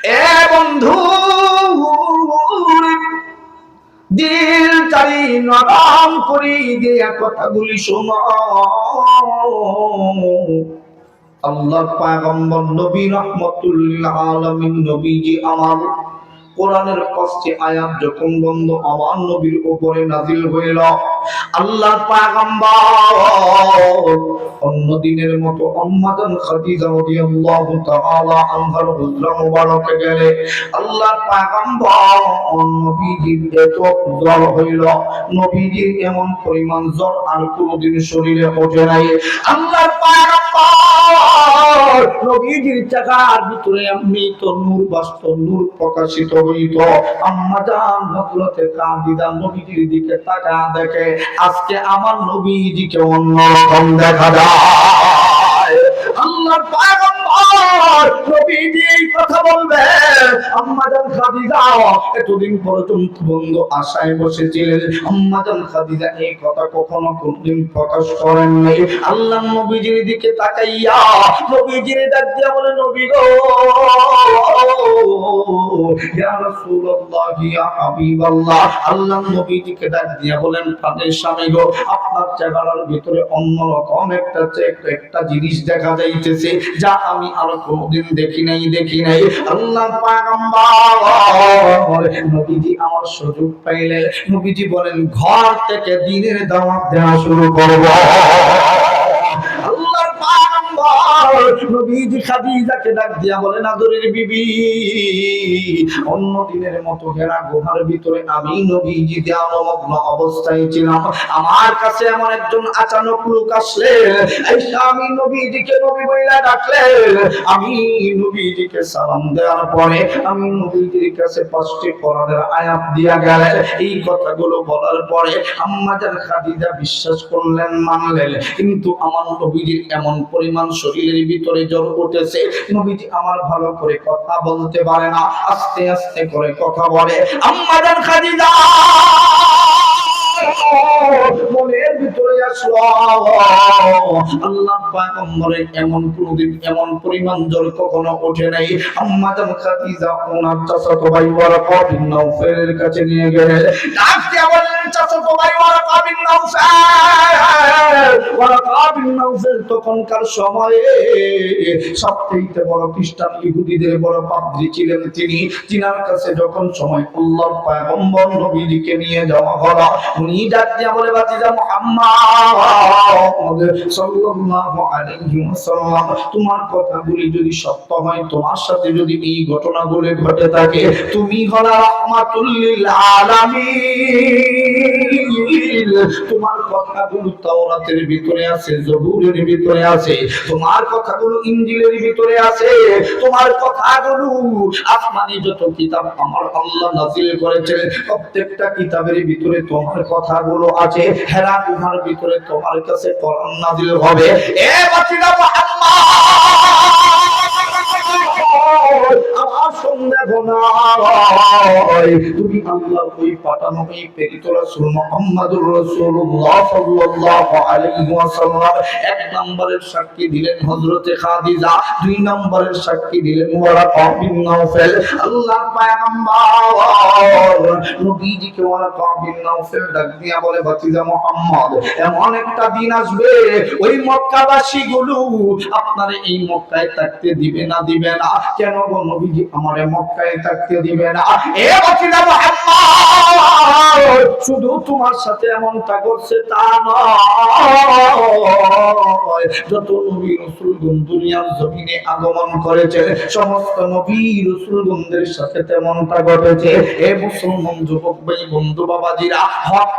এ বন্ধু, দিল চারি নরম করি দিয়া কথাগুলি শোনো। আল্লাহর পয়গম্বর নবী রাহমাতুল্লিল আলামিন নবীজি আমার কোরআনের ৫টি আয়াত যখন বন্ধ আমার নবীর উপরে নাযিল হইল, আল্লাহর পয়গম্বর অন্য দিনের মতো আম্মা জান খাদিজা রাদিয়াল্লাহু তাআলা আনহার হুজরা মুবারকে গেলে আল্লাহর পয়গম্বর নবীজির এত জ্বর হইল, নবীজির এমন পরিমাণ জ্বর আর কোনদিন শরীরে ওঠে নাই। আল্লাহর পয়গম্বর নবীজির চেহারার ভিতরে এমনি তো নূর বাস্ত, নূর প্রকাশিত হইত। আম্মা জান হযরতে খাদিজা নবীজির দিকে তাকায় দেখে আজকে আমার নবীজিকে অন্যরকম দেখা যায়। আল্লাহর পয়গম্বর নবীজি এই কথা বলবে, আম্মা জান খাদিজা এতদিন পর্যন্ত বন্ধ আশায় বসেছিলেন। আম্মা জান খাদিজা এই কথা কখনো কোনদিন প্রকাশ করেন নাই। আল্লাহর নবীজির দিকে তাকাইয়া নবীজির ডাক দিয়া বলে, নবী গো, ইয়া রাসূলুল্লাহ, ইয়া হাবিবাল্লাহ। আল্লাহর নবীজিকে ডাক দিয়া বলেন, প্রাণের স্বামী গো, আপনার চেহারার ভিতরে অন্যরকম একটা জিনিস দেখা যাইতেছে যা আমি আর কোনদিন দেখি নাই। আল্লাহর পয়গম্বর নবীজি আমার সুযোগ পাইলে নবীজি বলেন, ঘর থেকে দ্বীনের দাওয়াত দেওয়া শুরু করব। আল্লাহর পয়গম্বর নবীজি খাদিজাকে ডাক দিয়া বলেন, আদরের বিবি, অন্য দিনের মতো হেরা গুহার ভিতরে আমি নবীজি ধ্যানমগ্ন অবস্থায় ছিলাম। আমার কাছে এমন একজন আচানক লোক আসলেন, এসে আমি নবীজিকে নবী বইলা ডাকলেন। আমি নবীজিকে সালাম দেওয়ার পরে আমি নবীজির কাছে ৫টি কোরআনের আয়াত দিয়া গেলেন। এই কথাগুলো বলার পরে আম্মা জান খাদিজা বিশ্বাস করলেন, মানলেন। কিন্তু আমার নবীজির এমন পরিমাণ শরীরের ভিতরে জ্বর উঠেছে, নবীজি আমার ভালো করে কথা বলতে পারে না, আস্তে আস্তে করে কথা বলে। আম্মা জান খাদিজা মনের ভিতরে আসলো, আল্লাহর পয়গম্বরের এমন কোনদিন এমন পরিমাণ জ্বর কখনো ওঠে নাই। আম্মা জান খাদিজা ওনার চাচাতো ভাই ওয়ারাকা বিন নাওফালের কাছে নিয়ে গেলেন। ডাক দিয়া বললেন, চাচাতো ভাই Waraqa bin Nawfal. Waraqa bin Nawfal তখনকার সময়ে সবথেকে বড় খ্রিস্টান ইহুদিদের বড় পাদ্রী ছিলেন তিনি। তিনার কাছে যখন সময় আল্লাহর পয়গম্বর নবীজিকে নিয়ে যাওয়া হলো, উনি ডাক দিয়া বলে, বাতিজা মুহাম্মদ সাল্লাল্লাহু আলাইহি ওয়াসাল্লাম, তোমার কথাগুলি যদি সত্য হয়, তোমার সাথে যদি এই ঘটনাগুলো ঘটে থাকে, তুমি হলা রাহমাতুল লিল আলামিন। তোমার কথাগুলো তাওরাতের ভিতরে আছে, জবুরের ভিতরে আছে, তোমার কথাগুলো ইনজিলের ভিতরে আছে, তোমার কথাগুলো আসমানি যত কিতাব আমার আল্লাহ নাযিল করেছেন প্রত্যেকটা কিতাবের ভিতরে তোমার কথাগুলো আছে। হেরা গুহার ভিতরে তোমার কাছে কোরআন নাযিল হবে। এ বাতিরা আমার সন্দেহ নাই, তুমি আল্লাহর ওই পাঠানো ওই প্রেরিত রাসূল মুহাম্মদুর রাসূলুল্লাহ সাল্লাল্লাহু আলাইহি ওয়াসাল্লাম। ১ নম্বরের সাক্ষী দিলেন হযরতে খাদিজা, ২ নম্বরের সাক্ষী দিলেন ওয়ারাকা বিন নাওফাল। আল্লাহর পয়গম্বর নবীজিকে ওয়ারাকা বিন নাওফাল ডাক দিয়া বলে, বাতিজা মুহাম্মদ, এমন একটা দিন আসবে ওই মক্কাবাসী গুলো আপনারে এই মক্কায় থাকতে দিবে না। কেন গো নবীজি আমারে মক্কায় থাকতে দিবে না? এ বাতিজা মুহাম্মদ, শুধু তোমার সাথে এমনটা করছে তা নয়, যত নবী রাসূলগণ দুনিয়ার জমিনে আগমন করেছে সমস্ত নবী রাসূলগণদের সাথে তেমনটা ঘটেছে। এ মুসলমান যুবক ভাই বন্ধু বাবাজিরা, হক